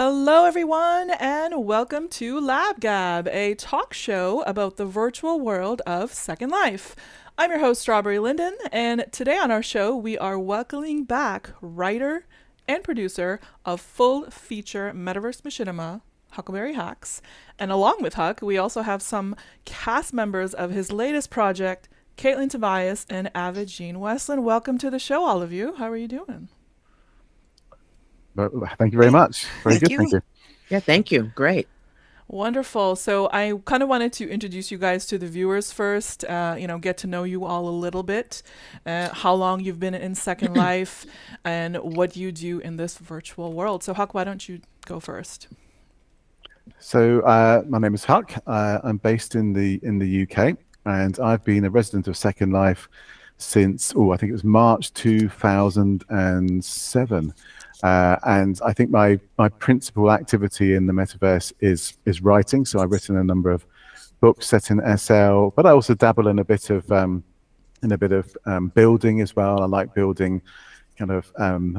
Hello, everyone, and welcome to Lab Gab, a talk show about the virtual world of Second Life. I'm your host, Strawberry Linden, and today on our show, we are welcoming back writer and producer of full-feature Metaverse machinima, Huckleberry Hacks. And along with Huck, we also have some cast members of his latest project, Caitlin Tobias and Avid Jean Westland. Welcome to the show, all of you. How are you doing? Thank you very much. Very Thank good, you. thank you. Yeah, thank you. Great. Wonderful. So I kind of wanted to introduce you guys to the viewers first, get to know you all a little bit, how long you've been in Second Life, and what you do in this virtual world. So Huck, why don't you go first? So my name is Huck. I'm based in the UK, and I've been a resident of Second Life since, I think it was March 2007. And I think my principal activity in the metaverse is writing. So I've written a number of books set in SL, but I also dabble in a bit of building as well. I like building kind of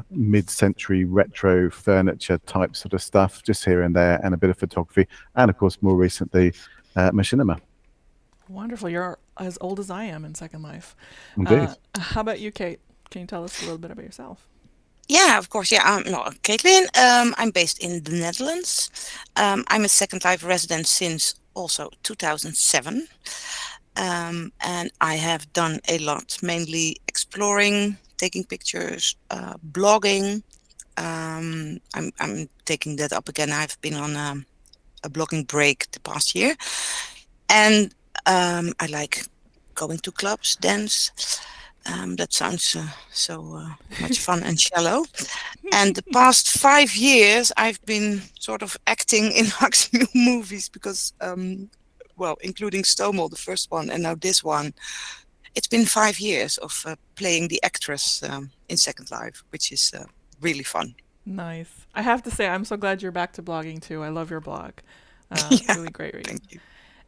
mid-century retro furniture type sort of stuff, just here and there, and a bit of photography, and of course more recently machinima. Wonderful. You're as old as I am in Second Life. Indeed. How about you, Kate? Can you tell us a little bit about yourself? Yeah, of course. Yeah, I'm Caitlin. I'm based in the Netherlands. I'm a Second Life resident since also 2007. And I have done a lot, mainly exploring, taking pictures, blogging. I'm taking that up again. I've been on a blogging break the past year. And I like going to clubs, dance. That sounds so much fun and shallow. And the past 5 years, I've been sort of acting in Huck's new movies because, including Stonewall, the first one, and now this one. It's been 5 years of playing the actress in Second Life, which is really fun. Nice. I have to say, I'm so glad you're back to blogging too. I love your blog. Yeah, really great reading. thank you.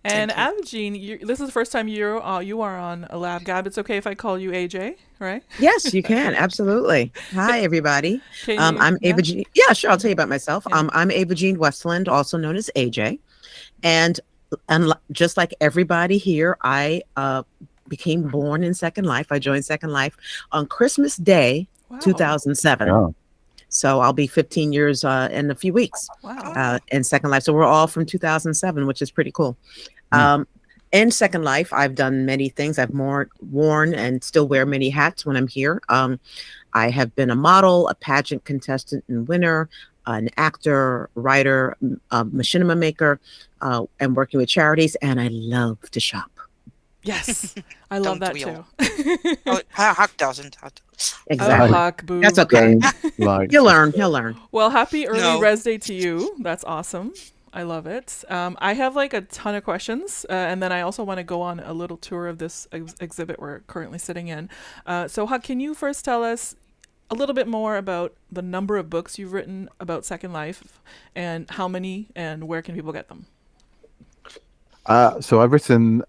And Thank Avjean, this is the first time you are on a Lab Gab. It's okay if I call you AJ, right? Yes, you can. Absolutely. Hi, everybody. Can you, I'm yeah? Ava Jean. Yeah, sure. I'll tell you about myself. Yeah. I'm Ava Jean Westland, also known as AJ. And just like everybody here, I became born in Second Life. I joined Second Life on Christmas Day, Wow. 2007. Oh. So I'll be 15 years in a few weeks Wow. in Second Life. So we're all from 2007, which is pretty cool. In Second Life, I've done many things. I've worn and still wear many hats when I'm here. I have been a model, a pageant contestant and winner, an actor, writer, machinima maker, and working with charities. And I love to shop. Yes, I love that too. Huck doesn't. Exactly. Oh, Huck, boo. That's okay. Like He'll learn. Well, happy early No. Res Day to you. That's awesome. I love it. I have like a ton of questions, and then I also want to go on a little tour of this exhibit we're currently sitting in. So, Huck, can you first tell us a little bit more about the number of books you've written about Second Life, and how many, and where can people get them? So I've written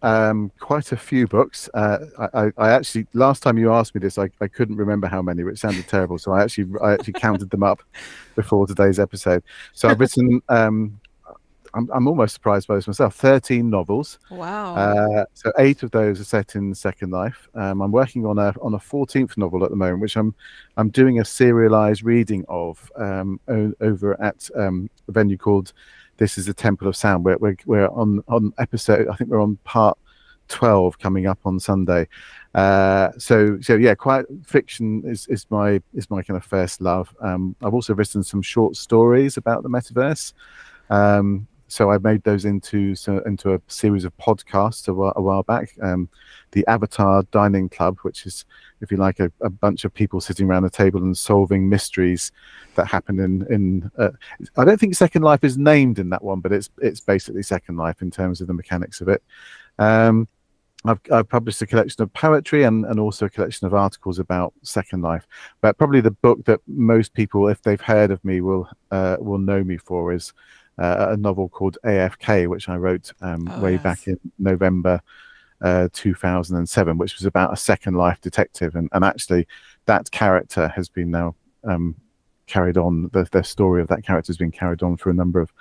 quite a few books. I actually, last time you asked me this, I couldn't remember how many, which sounded terrible. So I actually counted them up before today's episode. So I've written, I'm almost surprised by this myself, 13 novels. Wow. So 8 of those are set in Second Life. I'm working on a 14th novel at the moment, which I'm doing a serialized reading of over at a venue called This is the Temple of Sound. We're on episode, I think we're on part 12 coming up on Sunday. So yeah, quiet fiction is my kind of first love. I've also written some short stories about the metaverse. So I made those into a series of podcasts a while back. The Avatar Dining Club, which is, if you like, a bunch of people sitting around a table and solving mysteries that happen in I don't think Second Life is named in that one, but it's basically Second Life in terms of the mechanics of it. I've published a collection of poetry and also a collection of articles about Second Life. But probably the book that most people, if they've heard of me, will know me for is a novel called AFK, which I wrote way back in November 2007, which was about a Second Life detective. And actually, that character has been now carried on. The story of that character has been carried on for a number of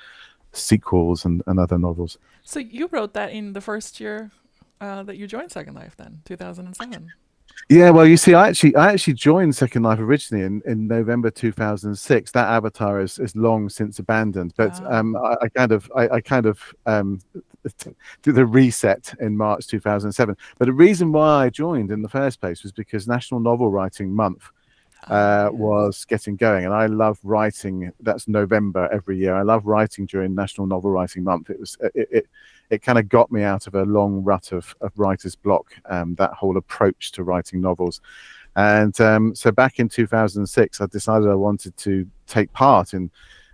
sequels and other novels. So you wrote that in the first year that you joined Second Life, then 2007. Yeah, well, you see, I actually joined Second Life originally in November 2006. That avatar is long since abandoned, but I kind of did a reset in March 2007. But the reason why I joined in the first place was because National Novel Writing Month was getting going, and I love writing. That's November every year. I love writing during National Novel Writing Month. It kind of got me out of a long rut of writer's block, that whole approach to writing novels. And so back in 2006, I decided I wanted to take part in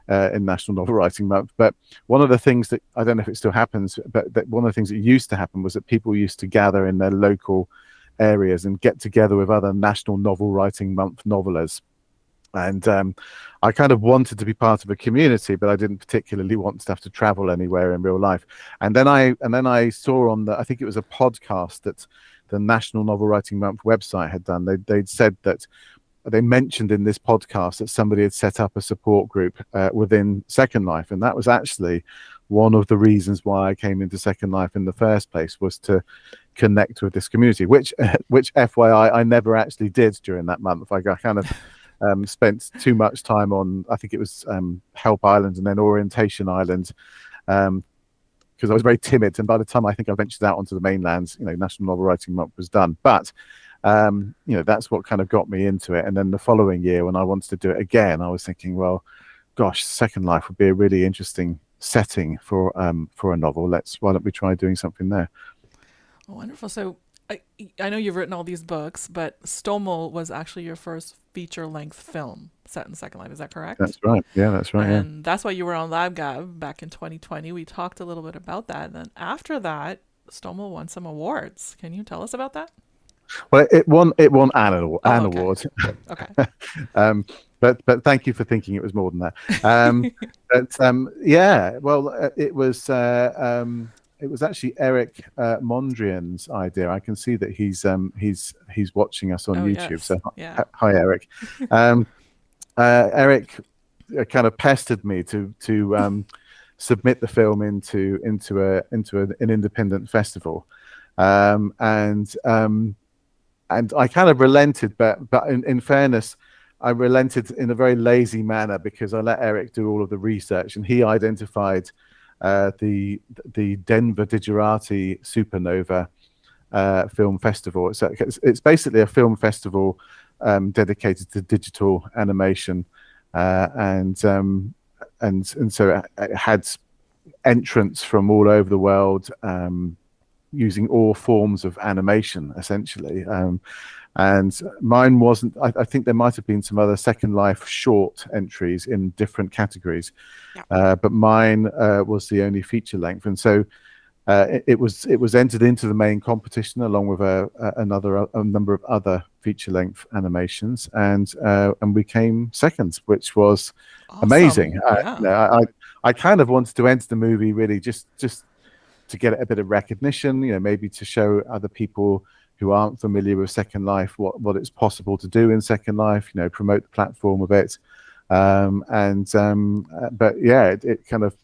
National Novel Writing Month. But one of the things that, I don't know if it still happens, but that one of the things that used to happen was that people used to gather in their local areas and get together with other National Novel Writing Month novelists. And I kind of wanted to be part of a community, but I didn't particularly want to have to travel anywhere in real life. And then I saw on I think it was a podcast that the National Novel Writing Month website had done. They'd said that they mentioned in this podcast that somebody had set up a support group within Second Life, and that was actually one of the reasons why I came into Second Life in the first place, was to connect with this community, which FYI I never actually did during that month. I kind of spent too much time on, I think it was Help Island and then Orientation Island, because I was very timid. And by the time I think I ventured out onto the mainland, National Novel Writing Month was done. But that's what kind of got me into it. And then the following year, when I wanted to do it again, I was thinking, well, gosh, Second Life would be a really interesting setting for a novel. Why don't we try doing something there? Oh, wonderful. So I know you've written all these books, but Stommel was actually your first feature-length film set in Second Life. Is that correct? That's right. Yeah, that's right. And that's why you were on LabGab back in 2020. We talked a little bit about that. And then after that, Stommel won some awards. Can you tell us about that? Well, it won an award. Okay. But thank you for thinking it was more than that. Yeah. Well, it was actually Eric Mondrian's idea. I can see that he's watching us on YouTube. Yes. So yeah. Hi, Eric. Eric kind of pestered me to submit the film into an independent festival, and I kind of relented, but in fairness, I relented in a very lazy manner, because I let Eric do all of the research, and he identified the Denver Digerati Supernova Film Festival. It's basically a film festival dedicated to digital animation, and so it had entrants from all over the world, using all forms of animation, essentially. And mine wasn't. I think there might have been some other Second Life short entries in different categories, but mine was the only feature length, and so it was entered into the main competition along with a number of other feature length animations, and we came second, which was awesome. Amazing. Yeah. I kind of wanted to enter the movie really just to get a bit of recognition, maybe to show other people who aren't familiar with Second Life what it's possible to do in Second Life, promote the platform a bit. But yeah, it kind of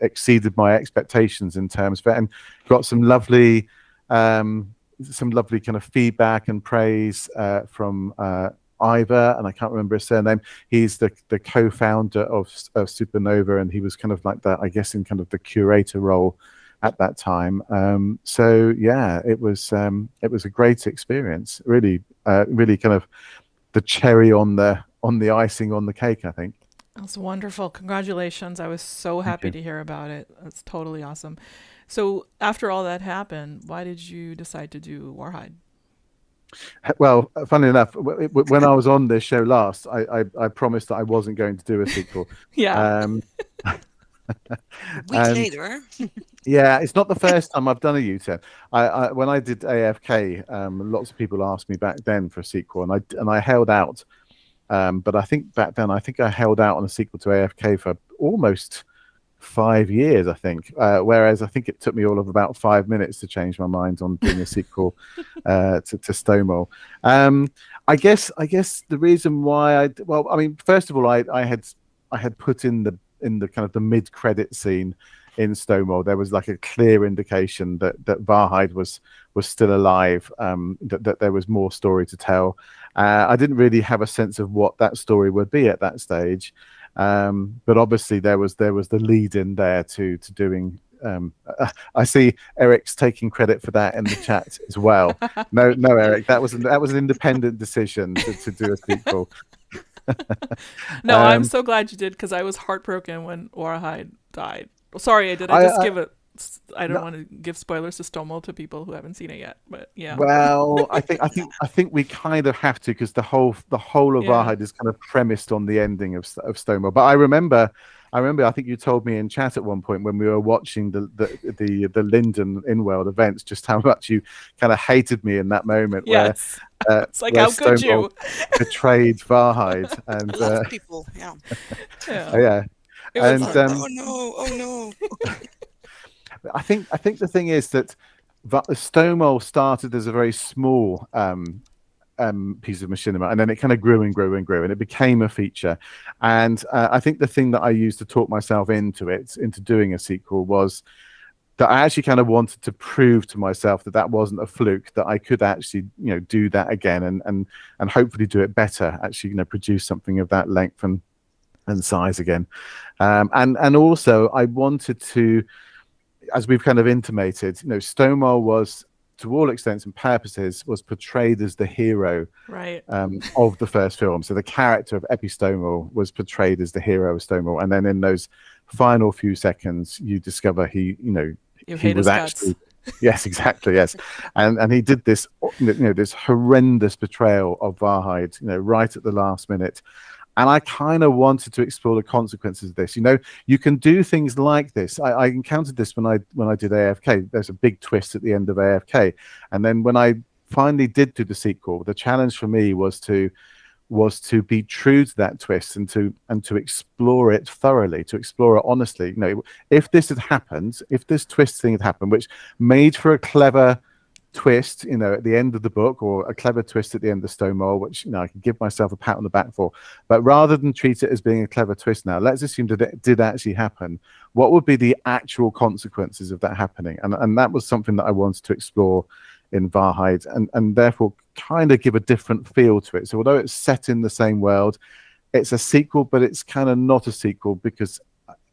exceeded my expectations in terms of it, and got some lovely kind of feedback and praise from Ivor, and I can't remember his surname. He's the co-founder of Supernova, and he was kind of like I guess in kind of the curator role at that time. So yeah, it was a great experience. Really kind of the cherry on the icing on the cake, I think. That's wonderful. Congratulations. I was so happy to hear about it. That's totally awesome. So after all that happened, why did you decide to do WAARHEID? Well, funny enough, when I was on this show last, I promised that I wasn't going to do a sequel. Yeah. Week later. Yeah, it's not the first time I've done a U-turn. When I did AFK, lots of people asked me back then for a sequel, and I held out. But I think back then, I held out on a sequel to AFK for almost 5 years, I think. Whereas I think it took me all of about 5 minutes to change my mind on doing a sequel to Stonewall. I guess the reason why I mean, first of all, I had put in the kind of the mid-credit scene in Stonewall. There was like a clear indication that WAARHEID was still alive, that there was more story to tell. I didn't really have a sense of what that story would be at that stage. But obviously there was the lead in there to doing. I see Eric's taking credit for that in the chat as well. No, Eric, that was an independent decision to do a sequel. No, I'm so glad you did, because I was heartbroken when WAARHEID died. Sorry, I don't want to give spoilers to Stonewall to people who haven't seen it yet, but yeah. Well, I think we kind of have to, because the whole of WAARHEID is kind of premised on the ending of Stonewall. But I remember, I think you told me in chat at one point when we were watching the Linden in-world events, just how much you kind of hated me in that moment. Yes. Where it's like, where how could Stonewall you? betrayed WAARHEID, and A lot of people, yeah. yeah. It was And oh no. I think the thing is that Stonewall started as a very small piece of machinima, and then it kind of grew and grew and grew, and it became a feature. And I think the thing that I used to talk myself into doing a sequel was that I actually kind of wanted to prove to myself that wasn't a fluke, that I could actually, do that again, and hopefully do it better. Actually, produce something of that length and size again. And also I wanted to, as we've kind of intimated, Stonewall was, to all extents and purposes, was portrayed as the hero, right, of the first film. So the character of Eppie Stonewall was portrayed as the hero of Stonewall, and then in those final few seconds, you discover he was actually, yes, exactly, yes, and he did this, this horrendous betrayal of WAARHEID, right at the last minute. And I kind of wanted to explore the consequences of this. You can do things like this. I encountered this when I did AFK. There's a big twist at the end of AFK. And then when I finally did do the sequel, the challenge for me was to be true to that twist, and to explore it thoroughly, to explore it honestly. If this had happened, if this twist thing had happened, which made for a clever twist, at the end of the book, or a clever twist at the end of Stonewall, which I could give myself a pat on the back for. But rather than treat it as being a clever twist, now let's assume that it did actually happen. What would be the actual consequences of that happening? And that was something that I wanted to explore in WAARHEID, and therefore kind of give a different feel to it. So although it's set in the same world, it's a sequel, but it's kind of not a sequel, because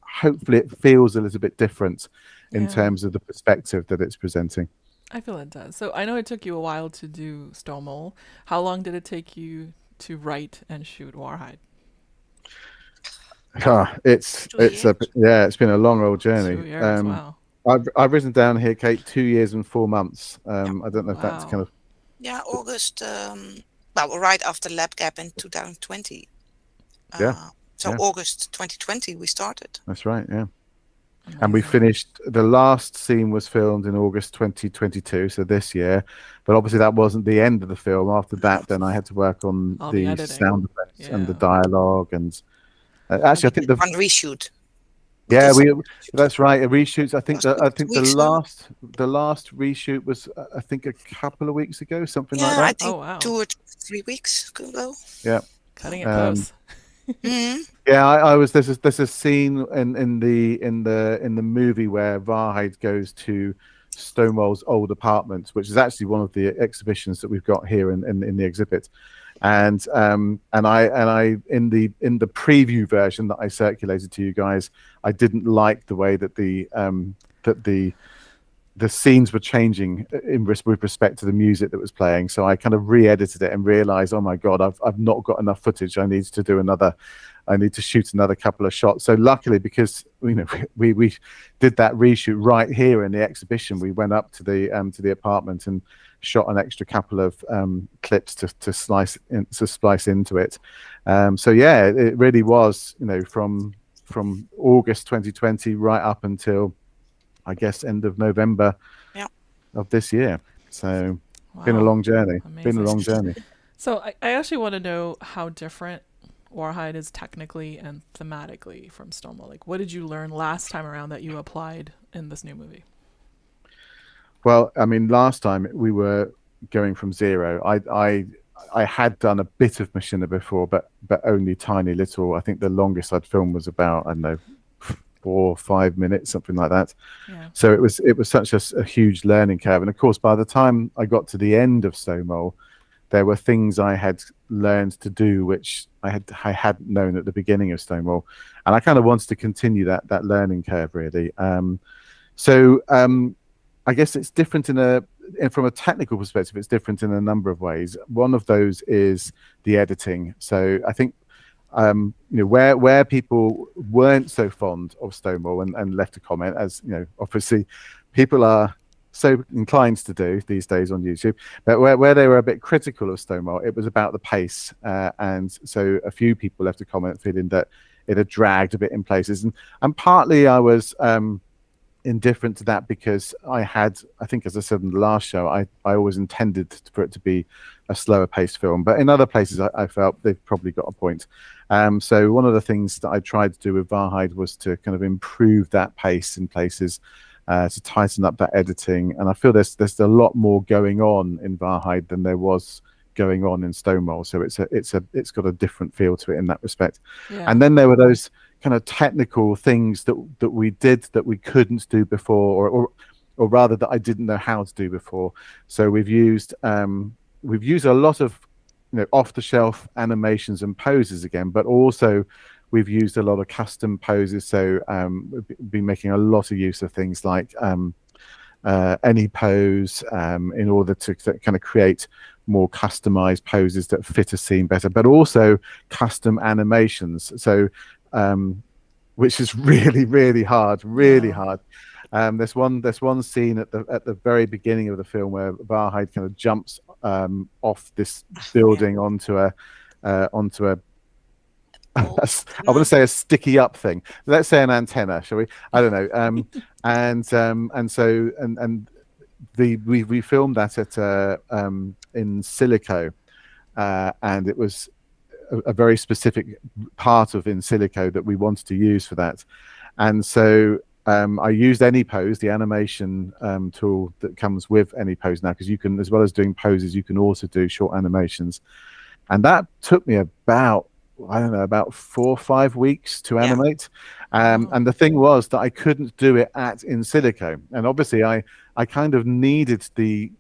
hopefully it feels a little bit different in terms of the perspective that it's presenting. I feel it does. So I know it took you a while to do Stonewall. How long did it take you to write and shoot WAARHEID? It's been a long old journey. 2 years, wow. I've written down here, Kate, 2 years and 4 months. I don't know if that's kind of... Yeah, August, right after LabGap in 2020. August 2020 we started. That's right, yeah. And we finished, the last scene was filmed in August 2022, so this year. But obviously that wasn't the end of the film. After that, then I had to work on the sound effects and the dialogue. And actually, I think one reshoot. Yeah, that's right. A reshoot. I think the last reshoot was, I think, a couple of weeks ago, something like that. I think 2 or 3 weeks ago. Yeah, cutting it close. Mm-hmm. Yeah, I was. There's a scene in the movie where WAARHEID goes to Stonewall's old apartment, which is actually one of the exhibitions that we've got here in the exhibit. And I in the preview version that I circulated to you guys, I didn't like the way that the scenes were changing with respect to the music that was playing. So I kind of re-edited it and realized, oh my God, I've not got enough footage. I need to shoot another couple of shots. So luckily, because we did that reshoot right here in the exhibition, we went up to the apartment and shot an extra couple of clips to splice into it. So yeah, it really was, from August 2020 right up until, I guess, end of November of this year. So been a long journey. Amazing. Been a long journey. So I actually want to know how different WAARHEID is technically and thematically from Stonewall? Like, what did you learn last time around that you applied in this new movie? Well, I mean, last time we were going from zero. I had done a bit of machinima before, but only tiny little. I think the longest I'd filmed was about, I don't know, 4 or 5 minutes, something like that. Yeah. So it was such a huge learning curve. And of course, by the time I got to the end of Stonewall, there were things I had learned to do which I hadn't known at the beginning of Stonewall, and I kind of wanted to continue that learning curve really. I guess it's different from a technical perspective. It's different in a number of ways. One of those is the editing. So I think where people weren't so fond of Stonewall and left a comment, as you know, obviously people are so inclined to do these days on YouTube, but where they were a bit critical of Stonewall, it was about the pace, and so a few people left a comment feeling that it had dragged a bit in places, and partly I was indifferent to that because I think, as I said in the last show, I always intended for it to be a slower paced film, but in other places I felt they've probably got a point. So one of the things that I tried to do with WAARHEID was to kind of improve that pace in places, to tighten up that editing, and I feel there's a lot more going on in WAARHEID than there was going on in Stonewall. So it's got a different feel to it in that respect. Yeah. And then there were those kind of technical things that we did that we couldn't do before, or rather that I didn't know how to do before. So we've used a lot of off the shelf animations and poses again, but also we've used a lot of custom poses. So we've been making a lot of use of things like any pose in order to kind of create more customized poses that fit a scene better, but also custom animations. So which is really hard. There's one scene at the very beginning of the film where WAARHEID kind of jumps off this building onto a I want to say a sticky up thing. Let's say an antenna, shall we? I don't know. We filmed that at in silico, and it was a very specific part of in silico that we wanted to use for that. And so I used AnyPose, the animation tool that comes with AnyPose now, because you can, as well as doing poses, you can also do short animations. And that took me about 4 or 5 weeks to animate. And the thing was that I couldn't do it at in silico. And obviously I kind of needed the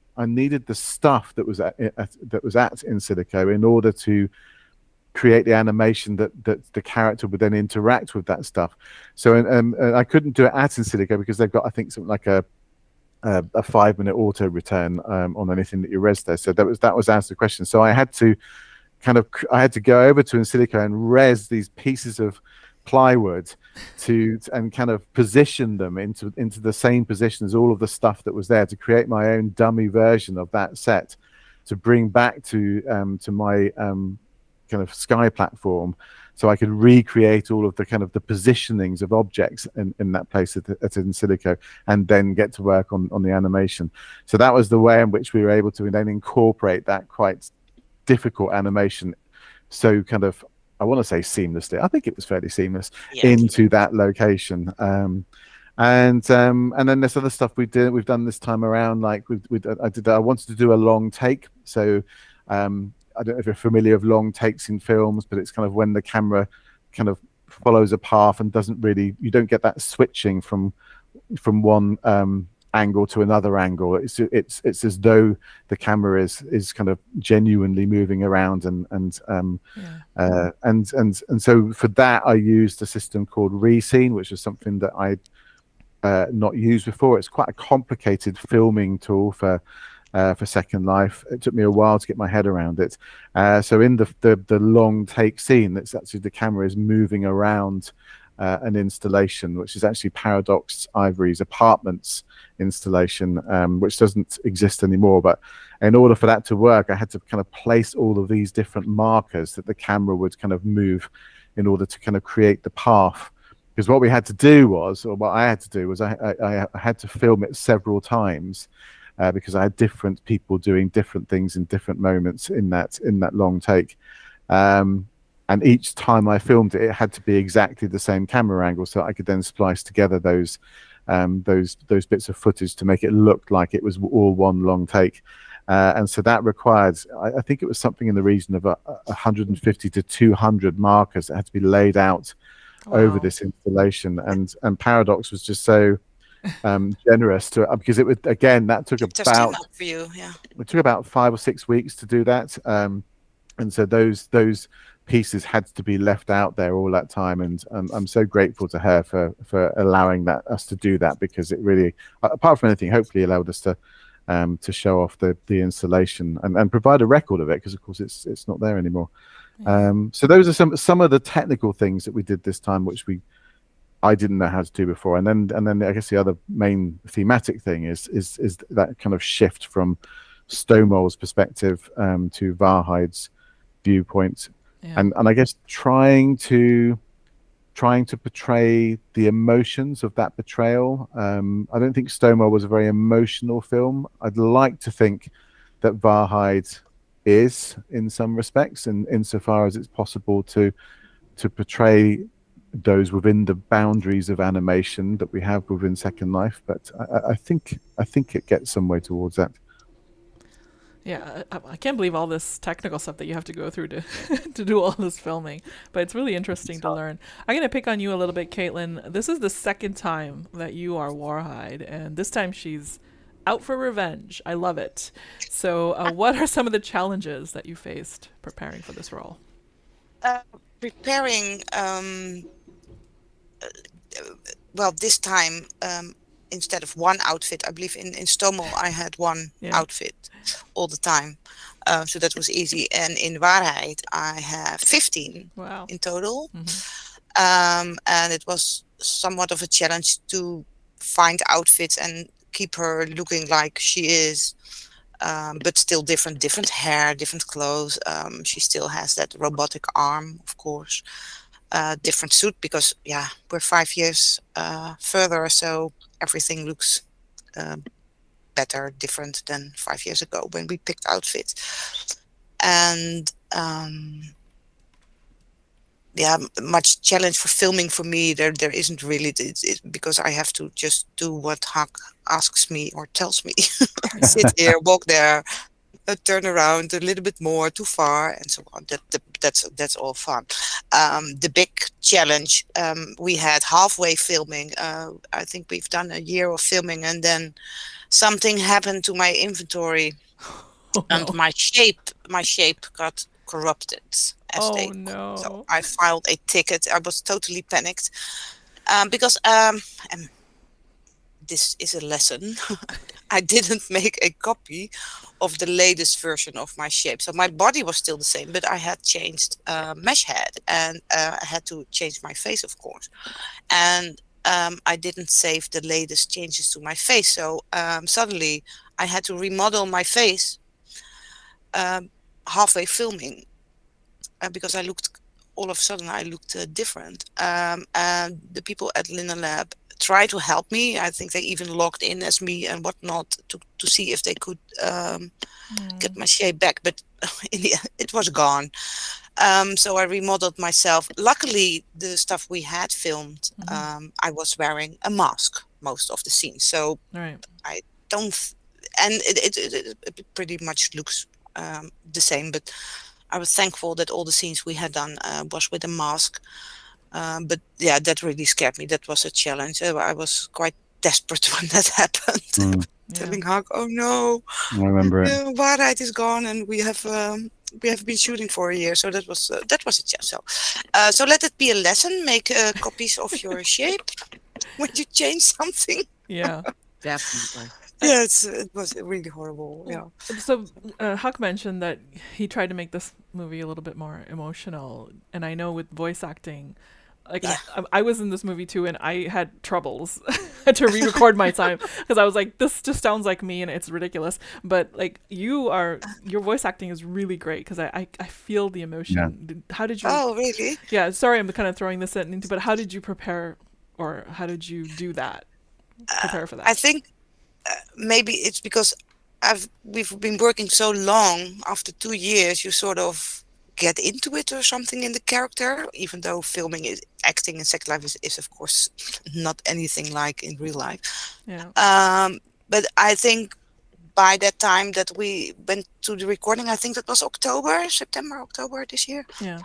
stuff that was at in silico in order to create the animation that the character would then interact with that stuff. So I couldn't do it at in silico because they've got, I think, something like a 5-minute auto return on anything that you res there. So that was out of the question. So I had to go over to in silico and res these pieces of plywood and kind of position them into the same position as all of the stuff that was there, to create my own dummy version of that set, to bring back to my kind of sky platform, so I could recreate all of the kind of the positionings of objects in that place at in silico, and then get to work on the animation. So that was the way in which we were able to then incorporate that quite difficult animation, so kind of, I want to say seamlessly, I think it was fairly seamless, into that location. And then there's other stuff we've done this time around, like I wanted to do a long take. So I don't know if you're familiar with long takes in films, but it's kind of when the camera kind of follows a path and you don't get that switching from one angle to another angle. It's as though the camera is kind of genuinely moving around, and so for that I used a system called Rescene, which is something that I'd not used before. It's quite a complicated filming tool for Second Life. It took me a while to get my head around it. So in the long take scene, that's actually the camera is moving around an installation, which is actually Paradox Ivory's apartments installation, which doesn't exist anymore. But in order for that to work, I had to kind of place all of these different markers that the camera would kind of move in order to kind of create the path. Because what I had to do was I had to film it several times, because I had different people doing different things in different moments in that long take. and each time I filmed it, it had to be exactly the same camera angle, so I could then splice together those bits of footage to make it look like it was all one long take. And so that required, I think it was something in the region of 150 to 200 markers that had to be laid out over this installation. And Paradox was just so generous to because it would, again, that took about for you, it took about 5 or 6 weeks to do that. And so those pieces had to be left out there all that time, and I'm so grateful to her for allowing us to do that, because it really, apart from anything, hopefully allowed us to show off the installation and provide a record of it, because of course it's not there anymore. So those are some of the technical things that we did this time, which I didn't know how to do before. And then I guess the other main thematic thing is that kind of shift from Stonewall's perspective to WAARHEID's viewpoint. And I guess trying to portray the emotions of that betrayal. I don't think Stonewall was a very emotional film. I'd like to think that WAARHEID is, in some respects, and insofar as it's possible to portray those within the boundaries of animation that we have within Second Life. But I think it gets some way towards that. Yeah, I can't believe all this technical stuff that you have to go through to to do all this filming, but it's really interesting to learn. I'm going to pick on you a little bit, Caitlin. This is the second time that you are WAARHEID, and this time she's out for revenge. I love it. So what are some of the challenges that you faced preparing for this role? Preparing, well, this time, instead of one outfit, I believe in Stonewall I had one outfit all the time. So that was easy. And in WAARHEID I have 15 in total. And it was somewhat of a challenge to find outfits and keep her looking like she is, but still different hair, different clothes. She still has that robotic arm, of course. Different suit, because we're 5 years further, so everything looks better, different than 5 years ago when we picked outfits. And much challenge for filming for me there isn't really, because I have to just do what Huck asks me or tells me. Sit here, walk there, turn around a little bit more, too far, and so on. That's all fun. The big challenge, we had halfway filming. I think we've done a year of filming, and then something happened to my inventory, and my shape got corrupted. So I filed a ticket. I was totally panicked, because this is a lesson. I didn't make a copy of the latest version of my shape. So my body was still the same, but I had changed mesh head, and I had to change my face, of course. And I didn't save the latest changes to my face. So suddenly I had to remodel my face halfway filming, because all of a sudden I looked different. And the people at Linden Lab try to help me. I think they even logged in as me and whatnot to see if they could get my shape back, but in the end, it was gone. So I remodeled myself. Luckily, the stuff we had filmed, I was wearing a mask most of the scenes, so I don't, and it pretty much looks the same, but I was thankful that all the scenes we had done was with a mask. But yeah, that really scared me. That was a challenge. I was quite desperate when that happened. Telling Huck, "Oh no, I remember it. WAARHEID is gone, and we have been shooting for a year." So that was a challenge. So let it be a lesson. Make copies of your shape when you change something. Yeah, Definitely. Yes, it was really horrible. Yeah. So Huck mentioned that he tried to make this movie a little bit more emotional, and I know with voice acting, like I was in this movie too, and I had troubles to re-record my time because I was like, this just sounds like me and it's ridiculous. But like your voice acting is really great, because I feel the emotion. How did you? Oh, really? Yeah. Sorry, I'm kind of throwing this into, but how did you prepare, or how did you do that? Prepare for that. I think maybe it's because we've been working so long. After 2 years, you sort of get into it or something in the character, even though acting in Second Life is of course not anything like in real life. Yeah. But I think by that time that we went to the recording, I think that was September, October this year. Yeah.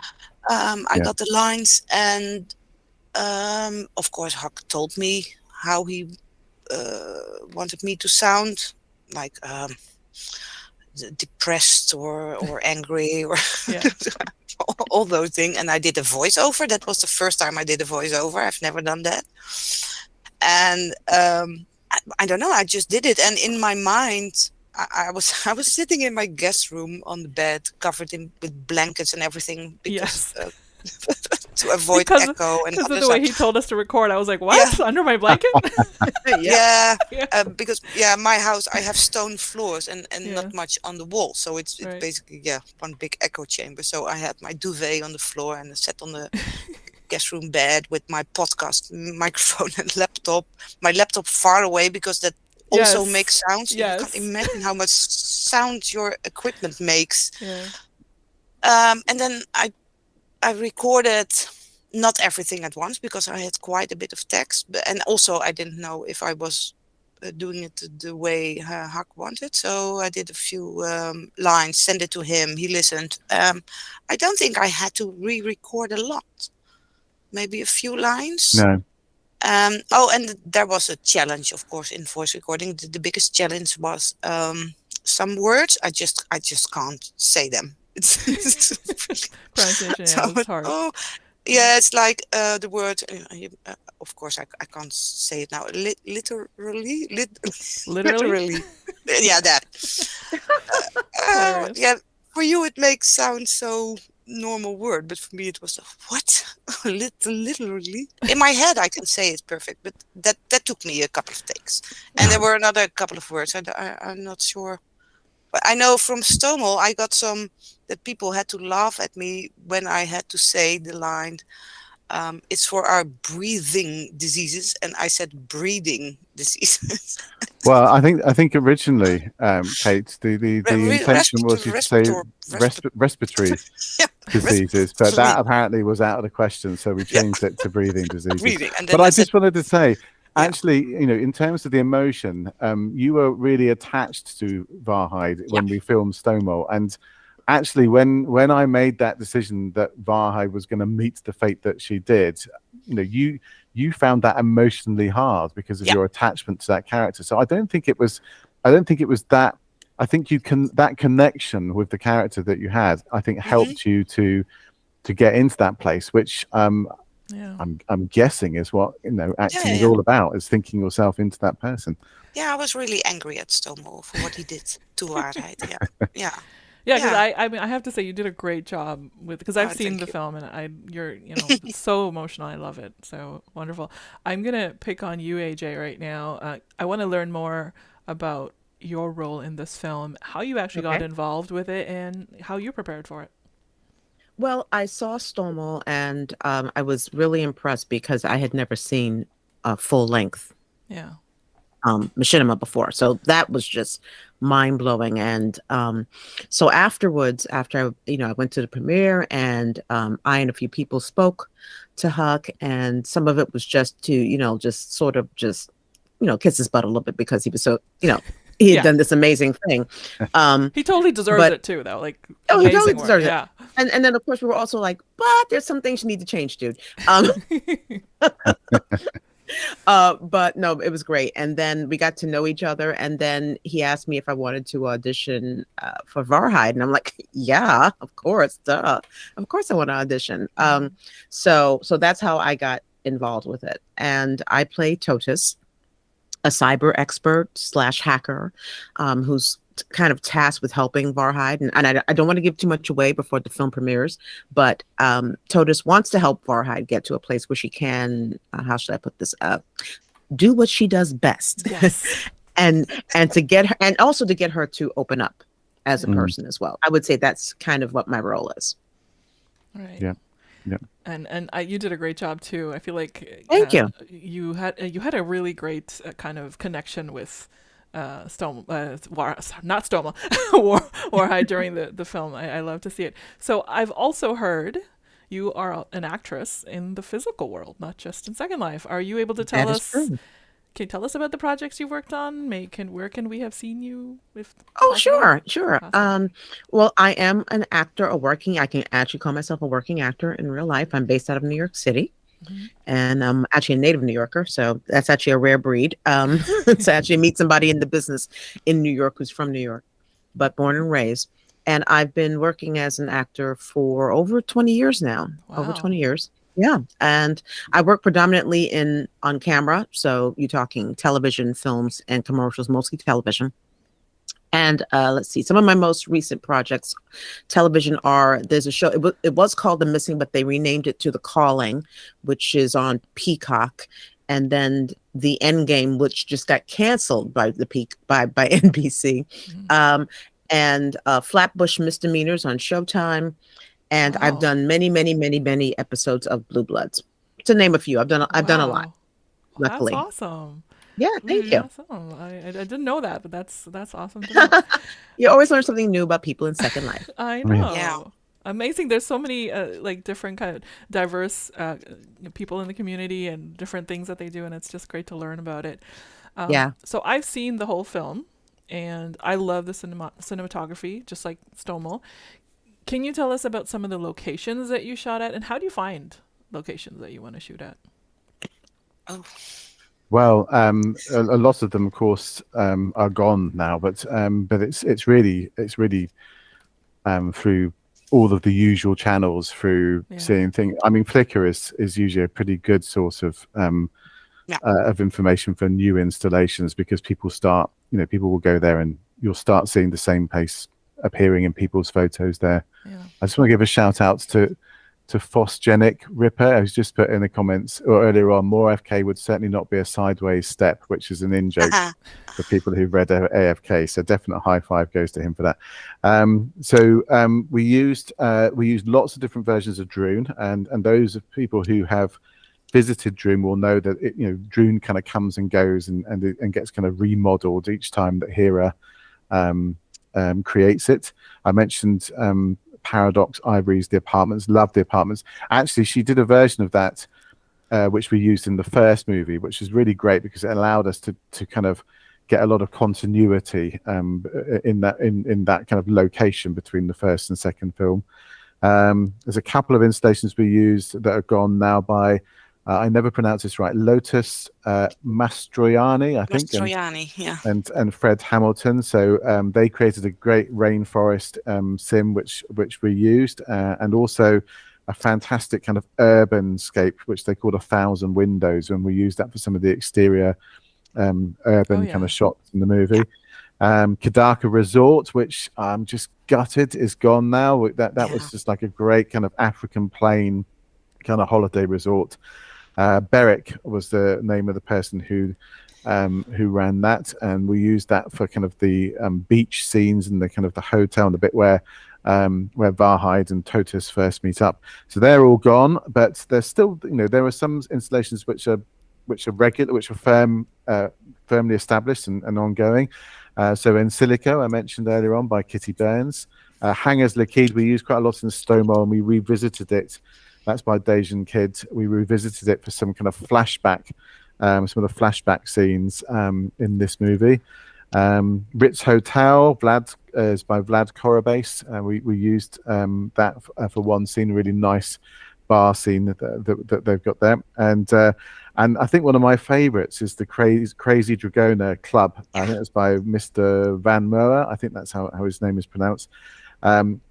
I got the lines, and of course Huck told me how he wanted me to sound, like depressed or angry or Yeah. all those things. And I did a voiceover. That was the first time I did a voiceover. I've never done that. And I don't know, I just did it. And in my mind, I was sitting in my guest room on the bed, covered with blankets and everything, because Yes. to avoid Because echo and of others the way are- he told us to record, I was like, "What? Under my blanket?" yeah, Yeah. because my house, I have stone floors and Yeah. not much on the wall, so it's Right. basically one big echo chamber. So I had my duvet on the floor and I sat on the guest room bed with my podcast microphone and laptop. My laptop far away, because that also Yes. makes sounds. You Yes. can't imagine how much sound your equipment makes. Yeah. And then I recorded not everything at once, because I had quite a bit of text, and also I didn't know if I was doing it the way Huck wanted. So I did a few lines, sent it to him. He listened. I don't think I had to re-record a lot. Maybe a few lines. No. And there was a challenge, of course, in voice recording. The biggest challenge was some words I just can't say them. It's Pronunciation, so yeah, it's hard. yeah, it's like the word. Of course, I can't say it now. Literally. Literally? Yeah, that. Hilarious. Yeah, for you it makes sound so normal word, but for me it was what? Literally. In my head I can say it perfect, but that took me a couple of takes, and there were another couple of words. I'm not sure. But I know from Stonewall I got some that people had to laugh at me when I had to say the line, it's for our breathing diseases, and I said breathing diseases. Well, I think originally, Kate, the intention was you to say respiratory Yeah, diseases, but that respiratory. apparently was out of the question, so we changed it to breathing diseases. Breathing, and then But I said, just wanted to say, Yeah. actually, in terms of the emotion, you were really attached to WAARHEID when we filmed Stonewall, and actually, when I made that decision that WAARHEID was going to meet the fate that she did, you found that emotionally hard because of your attachment to that character. So I don't think it was that. I think that connection with the character that you had, I think, helped you to get into that place, which I'm guessing is what acting is all about, is thinking yourself into that person. Yeah, I was really angry at Stonewall for what he did to WAARHEID. Yeah. Yeah, because I mean, I have to say you did a great job with, because I've seen the thank film, and you're so emotional. I love it. So wonderful. I'm gonna pick on you, AJ, right now. I want to learn more about your role in this film, how you actually got involved with it, and how you prepared for it. Well, I saw Stonewall, and I was really impressed because I had never seen a full length machinima before. So that was just mind blowing. And so afterwards, after I went to the premiere, and I and a few people spoke to Huck, and some of it was just to just sort of kiss his butt a little bit, because he was so he had done this amazing thing. He totally deserves it too, though. Like, he totally deserves it. Yeah. And then of course we were also like, but there's some things you need to change, dude. But no, it was great. And then we got to know each other, and then he asked me if I wanted to audition for WAARHEID, and I'm like, yeah, of course, duh, of course I want to audition. So that's how I got involved with it, and I play Totus, a cyber expert / hacker, who's kind of tasked with helping WAARHEID. And I don't want to give too much away before the film premieres, but Totus wants to help WAARHEID get to a place where she can, how should I put this, do what she does best. Yes. and to get her, and also to get her to open up as a person as well. I would say that's kind of what my role is. Right. Yeah. Yeah. And you did a great job too. I feel like thank you. You had a really great kind of connection with not Stoma, WAARHEID during the film. I love to see it. So I've also heard you are an actress in the physical world, not just in Second Life. Are you able to tell That is us? true. Can you tell us about the projects you've worked on? Where can we have seen you? If Oh, possible? sure. Awesome. Well, I am an actor, I can actually call myself a working actor in real life. I'm based out of New York City, Mhm. and I'm actually a native New Yorker, so that's actually a rare breed. To actually meet somebody in the business in New York who's from New York, but born and raised. And I've been working as an actor for over 20 years now. Over Wow. 20 years. Yeah. And I work predominantly on camera. So you're talking television, films, and commercials, mostly television. And let's see, some of my most recent projects, television, there's a show, it was called The Missing, but they renamed it to The Calling, which is on Peacock. And then The End Game, which just got canceled by by NBC. Mhm. And Flatbush Misdemeanors on Showtime. And I've Wow. done many episodes of Blue Bloods, to name a few. I've done a lot, Wow. That's luckily. awesome. Yeah, thank you. Awesome. I didn't know that, but that's awesome to know. You always learn something new about people in Second Life. I Yeah. know. Yeah. Amazing. There's so many like different kind of diverse people in the community and different things that they do, and it's just great to learn about it. Yeah. So I've seen the whole film, and I love the cinematography, just like Stomel. Can you tell us about some of the locations that you shot at, and how do you find locations that you want to shoot at? Oh, Well, a lot of them, of course, are gone now, but it's really through all of the usual channels, through Yeah. seeing things. I mean, Flickr is usually a pretty good source of information for new installations, because people will go there and you'll start seeing the same place appearing in people's photos there. Yeah. I just want to give a shout out to Phosgenic Ripper, who's just put in the comments or earlier on, more FK would certainly not be a sideways step, which is an in-joke for people who've read AFK. So definite high five goes to him for that. We used lots of different versions of Droon, and those of people who have visited Droon will know that Droon kind of comes and goes and gets kind of remodeled each time that Hera creates it. I mentioned Paradox Ivory's The Apartments. Love The Apartments. Actually, she did a version of that which we used in the first movie, which is really great because it allowed us to kind of get a lot of continuity in that kind of location between the first and second film. There's a couple of installations we used that are gone now by I never pronounce this right, Lotus Mastroianni, I think. Mastroianni, yeah. And Fred Hamilton. So they created a great rainforest sim which we used, and also a fantastic kind of urban scape which they called 1,000 Windows, and we used that for some of the exterior urban kind of shots in the movie. Kadaka Resort, which I'm just gutted is gone now. That was just like a great kind of African plain kind of holiday resort. Beric was the name of the person who ran that, and we used that for kind of the beach scenes and the kind of the hotel and the bit where WAARHEID and Totius first meet up. So they're all gone, but there's still there are some installations which are regular, which are firmly established and ongoing. So in Silico, I mentioned earlier on by Kitty Burns. Hangers Liquide, we used quite a lot in Stonewall, and we revisited it. That's by Dejan Kid. We revisited it for some kind of flashback, some of the flashback scenes in this movie. Ritz Hotel, Vlad is by Vlad Korobase. We used that for one scene, a really nice bar scene that they've got there. And I think one of my favorites is the Crazy Dragona Club. I think it's by Mr. Van Moer. I think that's how his name is pronounced.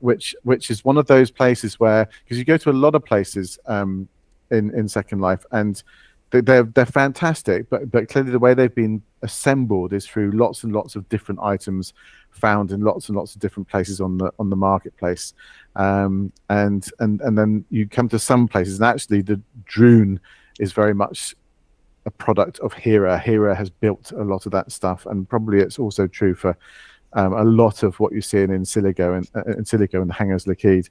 Which is one of those places where, because you go to a lot of places in Second Life, and they're fantastic, but clearly the way they've been assembled is through lots and lots of different items found in lots and lots of different places on the marketplace, and then you come to some places, and actually the Droon is very much a product of Hera. Hera has built a lot of that stuff, and probably it's also true for a lot of what you're seeing in Silico and Hangers Liquide.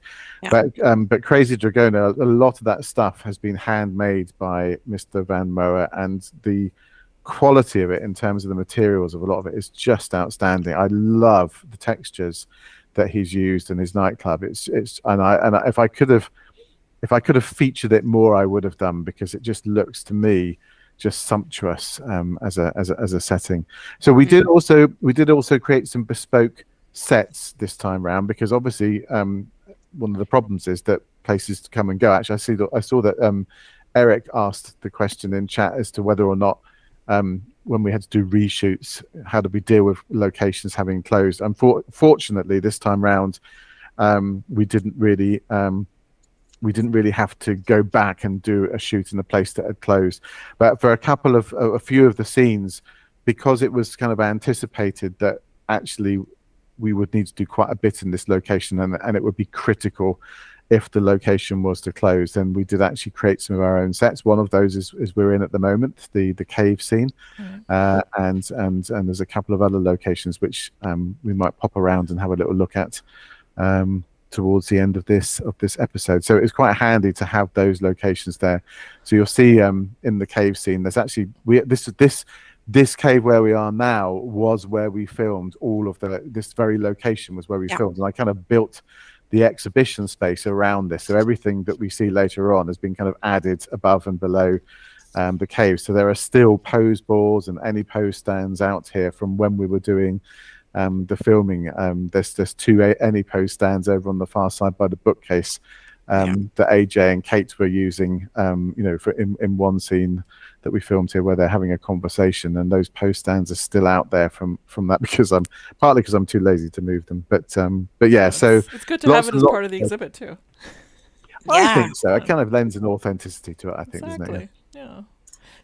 But Crazy Dragona, a lot of that stuff has been handmade by Mr. Van Moer, and the quality of it in terms of the materials of a lot of it is just outstanding. I love the textures that he's used in his nightclub. If I could have featured it more, I would have done, because it just looks to me just sumptuous as a setting. So we did also create some bespoke sets this time round, because obviously one of the problems is that places come and go. Actually, I saw that Eric asked the question in chat as to whether or not when we had to do reshoots, how do we deal with locations having closed? Unfortunately, this time round, we didn't really have to go back and do a shoot in a place that had closed. But for a few of the scenes, because it was kind of anticipated that actually we would need to do quite a bit in this location, and it would be critical if the location was to close, then we did actually create some of our own sets. One of those is we're in at the moment, the cave scene, and there's a couple of other locations which we might pop around and have a little look at towards the end of this episode. So it's quite handy to have those locations there. So you'll see in the cave scene, there's actually this cave where we are now was where we filmed all of this very location was where we filmed, and I kind of built the exhibition space around this. So everything that we see later on has been kind of added above and below the cave. So there are still pose boards and any pose stands out here from when we were doing the filming. There's 2 any pose stands over on the far side by the bookcase that AJ and Kate were using, for in one scene that we filmed here where they're having a conversation, and those pose stands are still out there from that, because I'm too lazy to move them. But yeah, so it's good to have it as part of the exhibit too. I think so. It kind of lends an authenticity to it, I think, exactly. doesn't it? Yeah.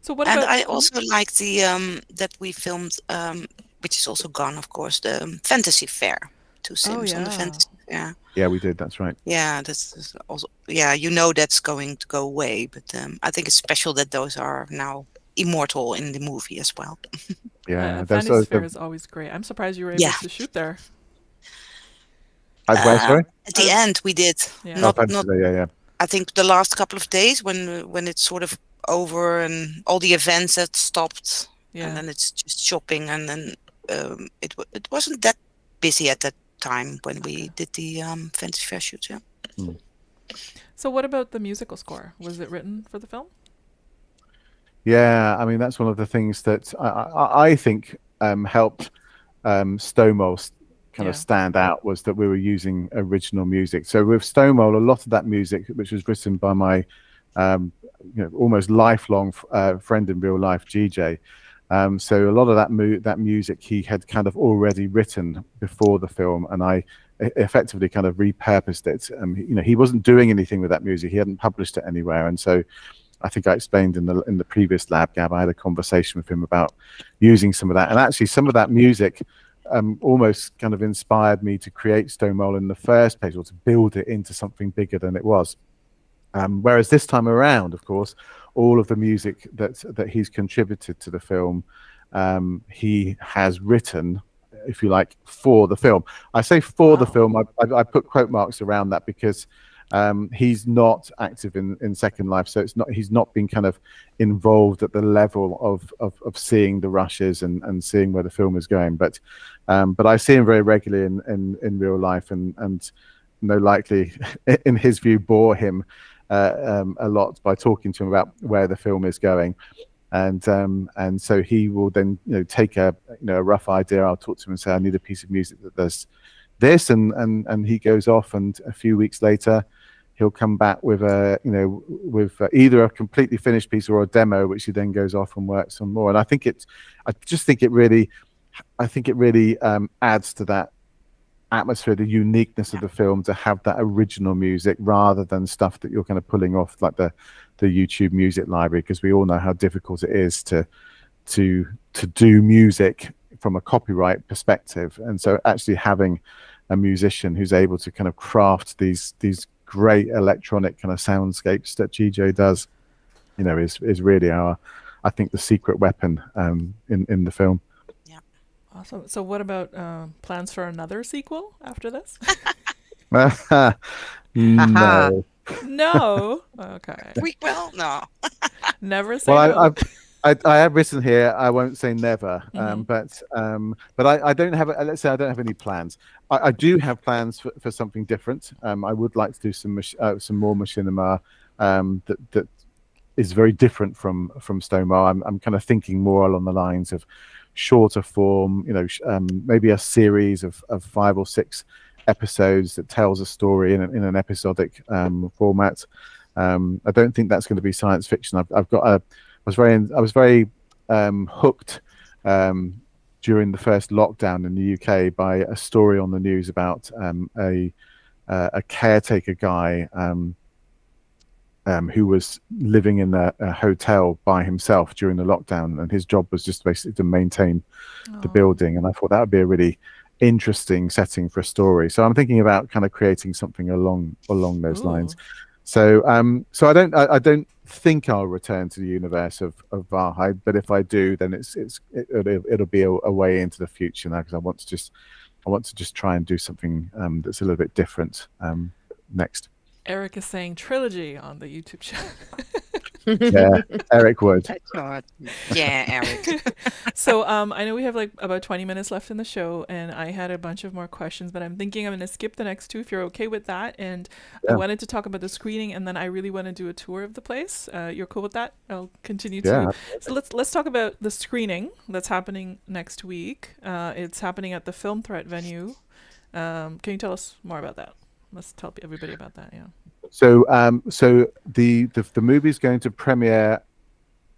So what about? And I also like the that we filmed, which is also gone, of course, the fantasy fair. 2 Sims on the fantasy fair. Yeah, we did. That's right. Yeah, that's also that's going to go away, but I think it's special that those are now immortal in the movie as well. Yeah, fantasy fair is always great. I'm surprised you were able to shoot there. Where, sorry? At the end, we did. Yeah. Not. I think the last couple of days when it's sort of over and all the events had stopped, and then it's just shopping, and then it wasn't that busy at that time when we did the fantasy fair shoots. Yeah. So what about the musical score? Was it written for the film? Yeah, I mean, that's one of the things that I think helped Stonewall kind of stand out, was that we were using original music. So with Stonewall, a lot of that music, which was written by my almost lifelong friend in real life, GJ. So a lot of that music he had kind of already written before the film, and I effectively kind of repurposed it. He wasn't doing anything with that music; he hadn't published it anywhere, and so I think I explained in the previous Lab Gab, I had a conversation with him about using some of that, and actually some of that music almost kind of inspired me to create Stonewall in the first place, or to build it into something bigger than it was. Whereas this time around, of course, all of the music that he's contributed to the film, he has written, if you like, for the film. I say for the film. I put quote marks around that, because he's not active in Second Life, so he's not been kind of involved at the level of seeing the rushes and seeing where the film is going. But I see him very regularly in real life, and no likely, in his view, bore him a lot by talking to him about where the film is going, and so he will then take a rough idea. I'll talk to him and say, I need a piece of music that does this, and he goes off, and a few weeks later he'll come back with either a completely finished piece or a demo, which he then goes off and works on more. And I think it really adds to that atmosphere, the uniqueness of the film, to have that original music rather than stuff that you're kind of pulling off like the YouTube music library, because we all know how difficult it is to do music from a copyright perspective. And so actually having a musician who's able to kind of craft these great electronic kind of soundscapes that GJ does, is really I think the secret weapon in the film. Awesome. So what about plans for another sequel after this? No. No. Okay. No. Never say no. I have written here. I won't say never, Mhm. but I don't have. Let's say I don't have any plans. I do have plans for something different. I would like to do some more machinima that is very different from Stomar. I'm kind of thinking more along the lines of shorter form. Maybe a series of 5 or 6 episodes that tells a story in an episodic format. I don't think that's going to be science fiction. I was very hooked during the first lockdown in the UK by a story on the news about a caretaker guy who was living in a hotel by himself during the lockdown, and his job was just basically to maintain the building. And I thought that would be a really interesting setting for a story. So I'm thinking about kind of creating something along those lines. So I don't think I'll return to the universe of WAARHEID, but if I do, then it'll be a way into the future now, because I want to just try and do something that's a little bit different next. Eric is saying trilogy on the YouTube channel. Yeah, Eric would. That's hard. Yeah, Eric. So I know we have like about 20 minutes left in the show, and I had a bunch of more questions, but I'm thinking I'm going to skip the next 2 if you're okay with that. And I wanted to talk about the screening, and then I really want to do a tour of the place. You're cool with that? I'll continue to. Yeah. So let's talk about the screening that's happening next week. It's happening at the Film Threat venue. Can you tell us more about that? Let's tell everybody about that. Yeah. So the movie is going to premiere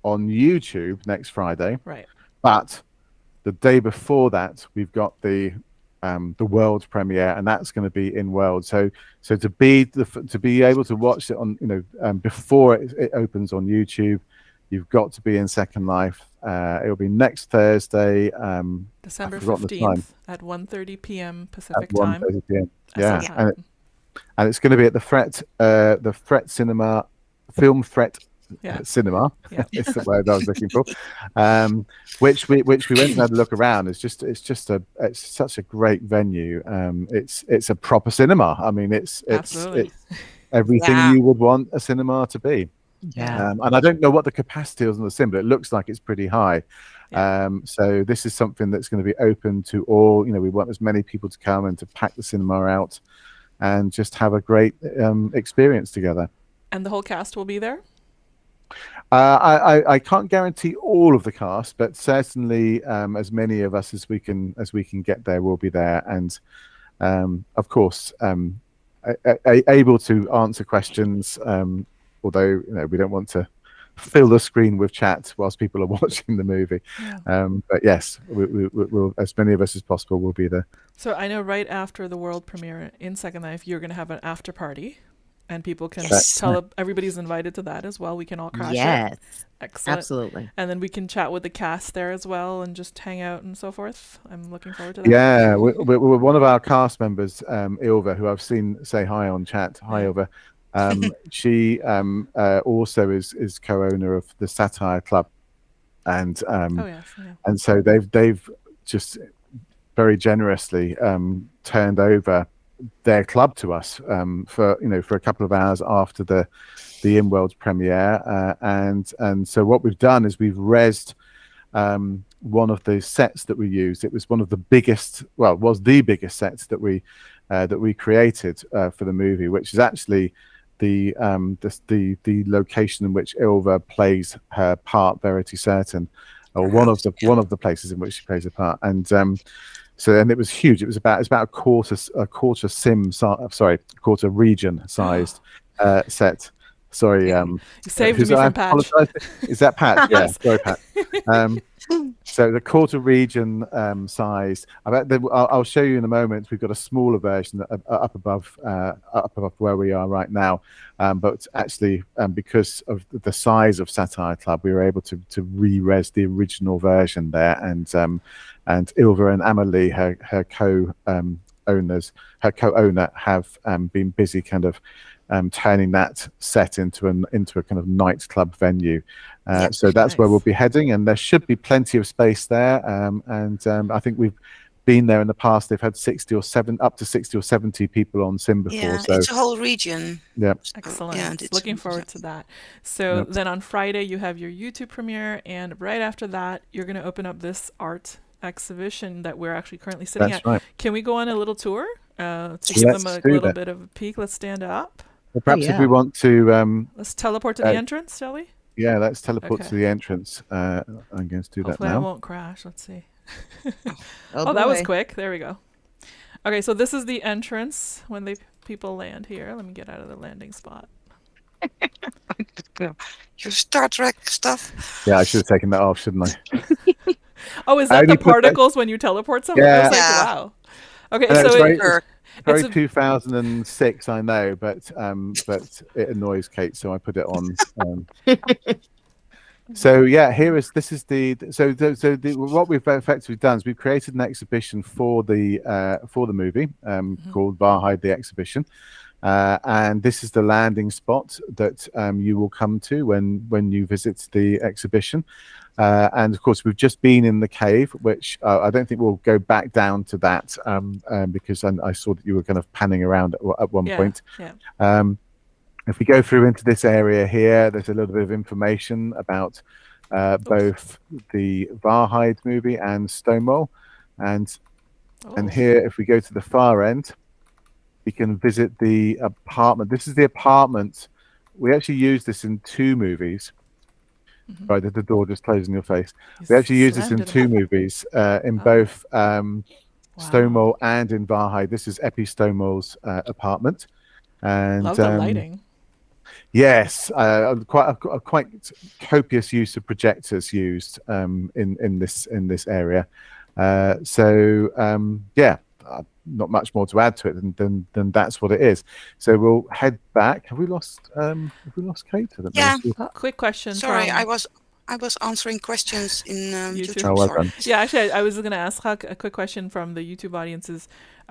on YouTube next Friday. Right. But the day before that, we've got the world premiere, and that's going to be in world. So to be able to watch it on before it opens on YouTube, you've got to be in Second Life. It'll be next Thursday, December 15th at 1:30 p.m. Pacific time. 1:30 p.m. Yeah. Yeah. And it's going to be at the Threat Cinema, Film Threat Cinema. Yeah. It's the word I was looking for. Which we went and had a look around. It's such a great venue. It's a proper cinema. I mean, it's everything you would want a cinema to be. Yeah. And I don't know what the capacity is on the sim, but it looks like it's pretty high. Yeah. So this is something that's going to be open to all. We want as many people to come and to pack the cinema out and just have a great experience together. And the whole cast will be there? I can't guarantee all of the cast, but certainly as many of us as we can get there will be there, and of course able to answer questions. Although we don't want to fill the screen with chat whilst people are watching the movie. Yeah. But yes, we'll, as many of us as possible will be there. So I know right after the world premiere in Second Life, you're going to have an after party, and people can everybody's invited to that as well. We can all crash it. Excellent. Absolutely. And then we can chat with the cast there as well and just hang out and so forth. I'm looking forward to that. Yeah, we're one of our cast members, Ilva, who I've seen say hi on chat. Hi, Ilva. She also is co-owner of the Satire Club, and and so they've just very generously turned over their club to us for a couple of hours after the in-world premiere, and so what we've done is we've rezzed one of the sets that we used. It was one of the biggest, well, it was the biggest sets that we created for the movie, which is actually the location in which Ilva plays her part, Verity Certain, or one of the places in which she plays a part, and it was huge. It was about a quarter region sized set. Sorry, you saved me from Pat. Is that Pat? Yeah, sorry, Pat. So the quarter region size. I'll show you in a moment. We've got a smaller version up above where we are right now. But actually, because of the size of Satire Club, we were able to re-res the original version there. And Ilva and Amelie, her co-owner, have been busy kind of turning that set into a kind of nightclub venue. So that's where we'll be heading, and there should be plenty of space there. I think we've been there in the past. They've had 60 or 70 people on sim before. Yeah, So it's a whole region. yeah, Excellent. Yeah, Looking forward to that. So Yep. then on Friday, you have your YouTube premiere. And right after that, you're going to open up this art exhibition that we're actually currently sitting that's at. right. Can we go on a little tour to Yes. give them Let's a do little that. bit of a peek? Let's stand up. Well, perhaps if yeah. we want to, Let's teleport to the entrance, shall we? yeah, let's teleport Okay. to the entrance. I'm going to do that Hopefully I now. won't crash. Let's see. Oh, Oh, that was boy. quick. There we go. Okay, so this is the entrance when people land here. Let me get out of the landing spot. Your Star Trek stuff. Yeah, I should have taken that off, shouldn't I? Oh, is I that only the put that- particles when you teleport somewhere? I Yeah. was like, Yeah. wow. Okay, I know, so it's very- Or- Very It's a- 2006, I know, but it annoys Kate, so I put it on. So yeah, this is what we've effectively done is we've created an exhibition for the movie called WAARHEID the Exhibition, and this is the landing spot that you will come to when you visit the exhibition. And of course, we've just been in the cave, which I don't think we'll go back down to that because I saw that you were kind of panning around at one point. Yeah. If we go through into this area here, there's a little bit of information about both the WAARHEID movie and Stonewall. And here, if we go to the far end, we can visit the apartment. This is the apartment. We actually use this in 2 movies. Right, the door just closed in your face. We actually use this in 2 movies, in both Stonewall and in WAARHEID. This is Epi Stonewall's apartment, and Love the lighting. yes, quite copious use of projectors used in this area. Yeah. Not much more to add to it than that's what it is. So we'll head back. Have we lost Kate? I don't Yeah. know. Quick question. Sorry, from I was answering questions in YouTube. YouTube. Oh, well sorry. done. Yeah, actually, I was going to ask Huck a quick question from the YouTube audience is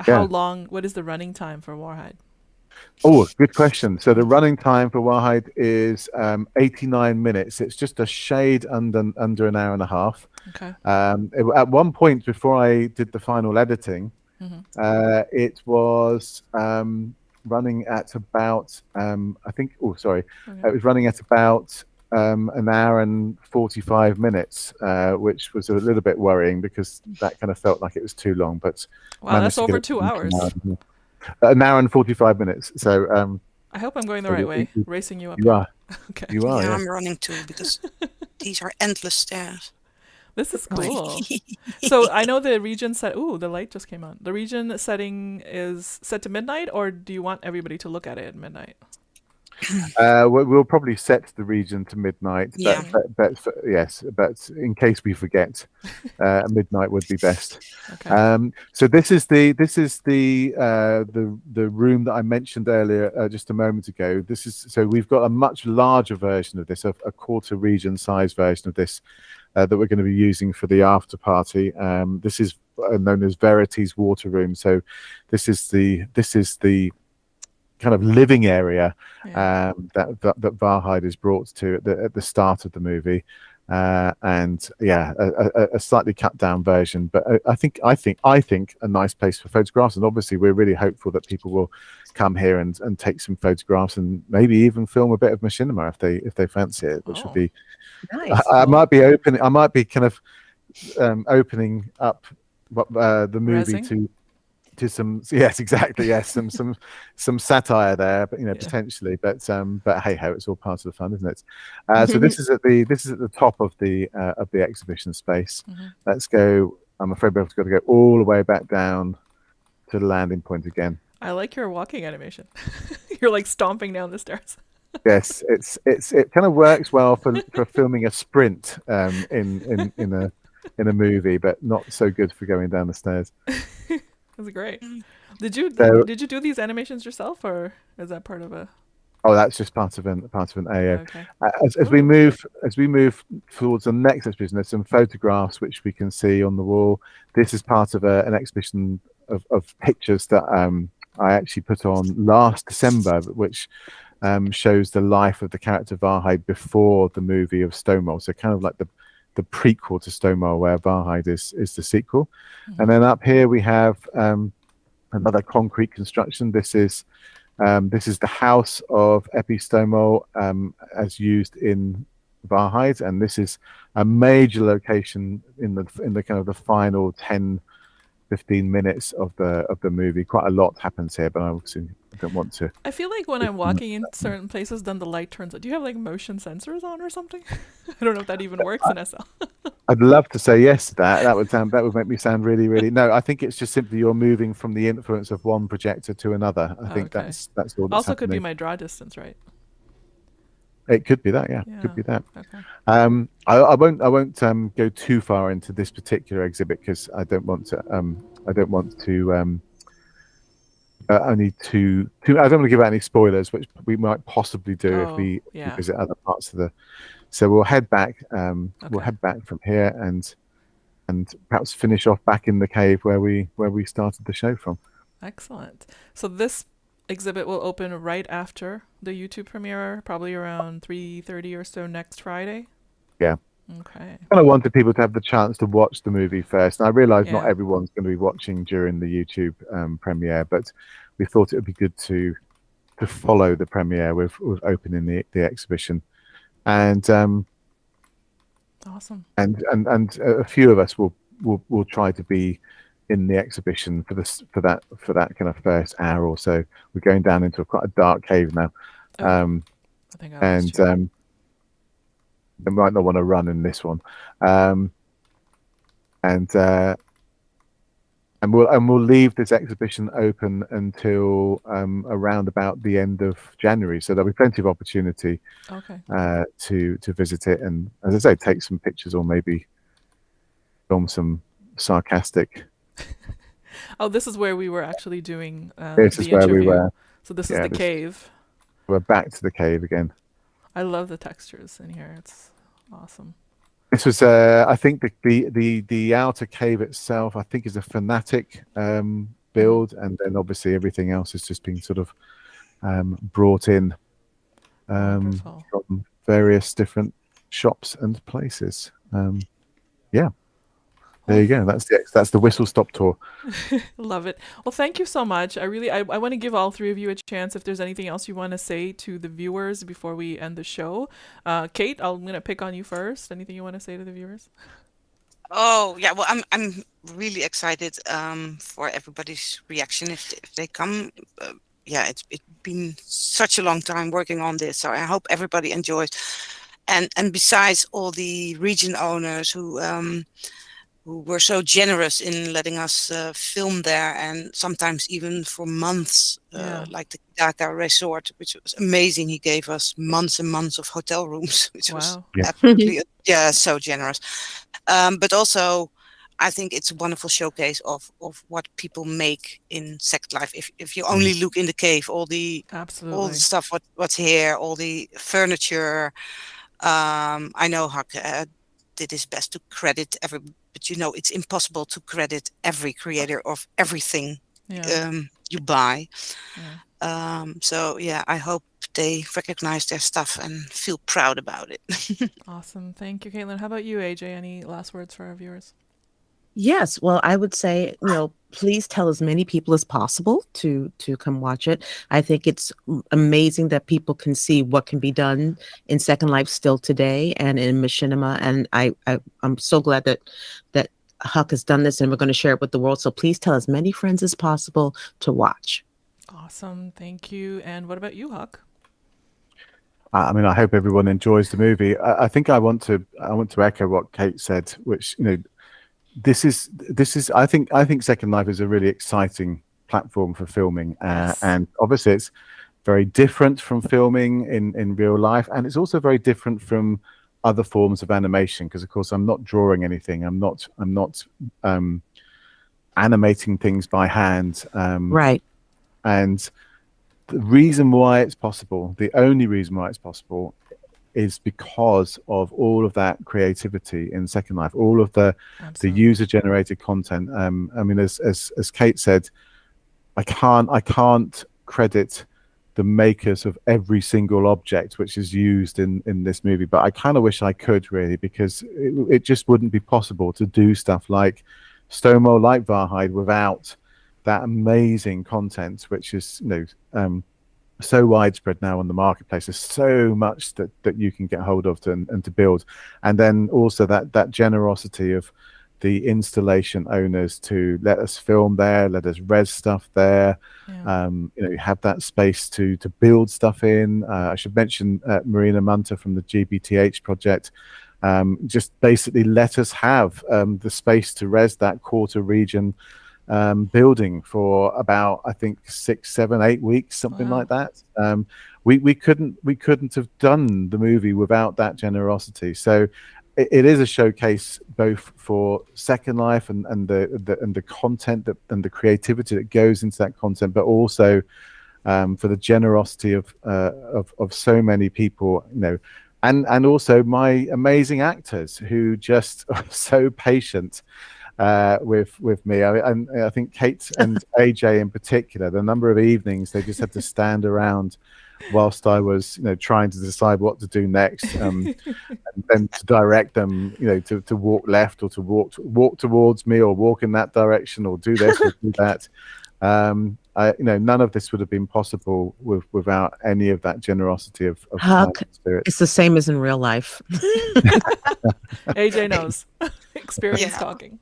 Yeah. what is the running time for WAARHEID? Oh, good question. So the running time for WAARHEID is 89 minutes. It's just a shade under an hour and a half. Okay. At one point before I did the final editing, it was running at about it was running at about an hour and 45 minutes, which was a little bit worrying because that kind of felt like it was too long. But Wow, that's managed to get over it 2 to hours. an hour and 45 minutes. So I hope I'm going the so right you- way, you- racing you up. you here. are, Okay. you are. Yeah, Yeah. I'm running too because these are endless stairs. This is cool. So I know the region set. Ooh, the light just came on. The region setting is set to midnight, or do you want everybody to look at it at midnight? We'll probably set the region to midnight. Yeah. But in case we forget, midnight would be best. Okay. So this is the room that I mentioned earlier just a moment ago. So we've got a much larger version of this, a quarter region size version of this that we're going to be using for the after party. This is known as Verity's Water Room. So this is the kind of living area that WAARHEID is brought to at the start of the movie, and yeah, a slightly cut down version, but I think a nice place for photographs, and obviously we're really hopeful that people will come here and take some photographs and maybe even film a bit of machinima if they fancy it, which would be Nice. I might be kind of opening up the movie Rezzing? to some some satire there, but Yeah. potentially, but hey ho, it's all part of the fun, isn't it? So this is at the top of the exhibition space. Let's go. I'm afraid we've got to go all the way back down to the landing point again. I like your walking animation. You're like stomping down the stairs. Yes, it kind of works well for filming a sprint in a movie, but not so good for going down the stairs. That's great. Mm. Did you So- did you do these animations yourself, or is that part of a? Oh, that's just part of an AO. Okay. As we move towards the next exhibition, there's some photographs which we can see on the wall. This is part of an exhibition of pictures that I actually put on last December, which shows the life of the character WAARHEID before the movie of Stonewall. So kind of like the the prequel to Stonewall, where WAARHEID is the sequel. And then up here we have another concrete construction. This is the house of Epi Stonewall as used in WAARHEID, and this is a major location in the kind of the final 10-15 minutes of the movie. Quite a lot happens here, but I obviously don't want to. I feel like when I'm walking in certain places, then the light turns on. Do you have like motion sensors on or something? I don't know if that even works in SL. I'd love to say yes to that. That would make me sound really, really. No, I think it's just simply you're moving from the influence of one projector to another. I think that's all. That's also happening. could be my draw distance, right? It could be that, yeah. Could be that. Okay. I won't go too far into this particular exhibit because I don't want to. I don't want to give out any spoilers, which we might possibly do if we visit other parts of the. So we'll head back. We'll head back from here and perhaps finish off back in the cave where we started the show from. Excellent. So this exhibit will open right after the YouTube premiere, probably around 3:30 or so next Friday. Yeah. Okay. I kind of wanted people to have the chance to watch the movie first. And I realise not everyone's going to be watching during the YouTube premiere, but we thought it would be good to follow the premiere with opening the exhibition, and awesome. And a few of us will try to be in the exhibition for that kind of first hour or so. We're going down into quite a dark cave now, I think they might not want to run in this one, and we'll leave this exhibition open until around about the end of January. So there'll be plenty of opportunity to visit it, and as I say, take some pictures or maybe film some sarcastic. Oh, this is where we were actually doing this is the where interview. we were. So this is the cave. We're back to the cave again. I love the textures in here. It's awesome. This was, I think, the outer cave itself, I think, is a Fanatic build, and then obviously everything else is just being sort of brought in from various different shops and places. There you go. That's the whistle stop tour. Love it. Well, thank you so much. I want to give all three of you a chance if there's anything else you want to say to the viewers before we end the show. Kate, I'm going to pick on you first. Anything you want to say to the viewers? Oh yeah, well I'm really excited for everybody's reaction if they come. It's been such a long time working on this, so I hope everybody enjoys. And besides all the region owners who were so generous in letting us film there, and sometimes even for months, like the Dhaka Resort, which was amazing. He gave us months and months of hotel rooms, which was absolutely so generous. But also, I think it's a wonderful showcase of what people make in Second Life. If you only look in the cave, all the stuff what's here, all the furniture. I know Huck did his best to credit every, but it's impossible to credit every creator of everything you buy. I hope they recognize their stuff and feel proud about it. Awesome. Thank you, Caitlin. How about you, AJ? Any last words for our viewers? Yes. Well, I would say, please tell as many people as possible to come watch it. I think it's amazing that people can see what can be done in Second Life still today and in Machinima. And I'm so glad that Huck has done this, and we're going to share it with the world. So please tell as many friends as possible to watch. Awesome. Thank you. And what about you, Huck? I mean, I hope everyone enjoys the movie. I think I want to echo what Kate said, which, this is I think Second Life is a really exciting platform for filming, and obviously it's very different from filming in real life, and it's also very different from other forms of animation, because of course I'm not drawing anything, I'm not animating things by hand, right. And the reason why it's possible, the only reason why it's possible, is because of all of that creativity in Second Life, all of the user-generated content. I mean, as Kate said, I can't credit the makers of every single object which is used in this movie, but I kind of wish I could, really, because it just wouldn't be possible to do stuff like Stonewall, like WAARHEID, without that amazing content, which is so widespread now on the marketplace. There's so much that you can get hold of and to build, and then also that generosity of the installation owners to let us film there, let us res stuff there. Yeah. Have that space to build stuff in. I should mention Marina Munter from the GBTH project. Just basically let us have the space to res that quarter region building for about, I think, 6, 7, 8 weeks, something like that. We couldn't have done the movie without that generosity. So it is a showcase both for Second Life and the content and the creativity that goes into that content, but also for the generosity of so many people, and also my amazing actors who just are so patient with me. And I think Kate and AJ in particular, the number of evenings they just had to stand around whilst I was trying to decide what to do next, and then to direct them, to walk left or to walk towards me, or walk in that direction, or do this or do that. None of this would have been possible without any of that generosity of Huck, spirit. it's the same as in real life. AJ knows. Experience Yeah. talking.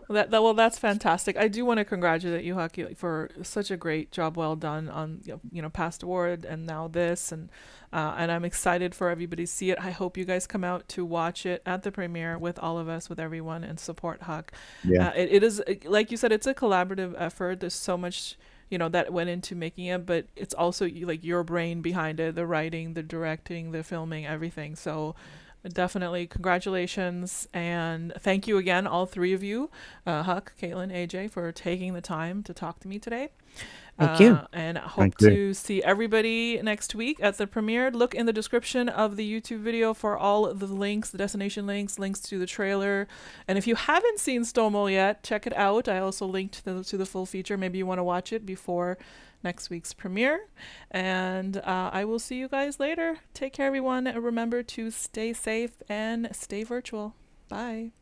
Well, that's fantastic. I do want to congratulate you, Huck, for such a great job, well done on past award and now this, and I'm excited for everybody to see it. I hope you guys come out to watch it at the premiere with all of us, with everyone, and support Huck. Yeah. It is, like you said, it's a collaborative effort. There's so much that went into making it, but it's also like your brain behind it, the writing, the directing, the filming, everything. So definitely congratulations, and thank you again, all three of you, Huck, Caitlin, AJ, for taking the time to talk to me today. Thank you. And I hope Thank you. to see everybody next week at the premiere. Look in the description of the YouTube video for all of the links, the destination links to the trailer. And if you haven't seen Stonewall yet, check it out. I also linked to the full feature. Maybe you want to watch it before next week's premiere. And I will see you guys later. Take care, everyone. And remember to stay safe and stay virtual. Bye.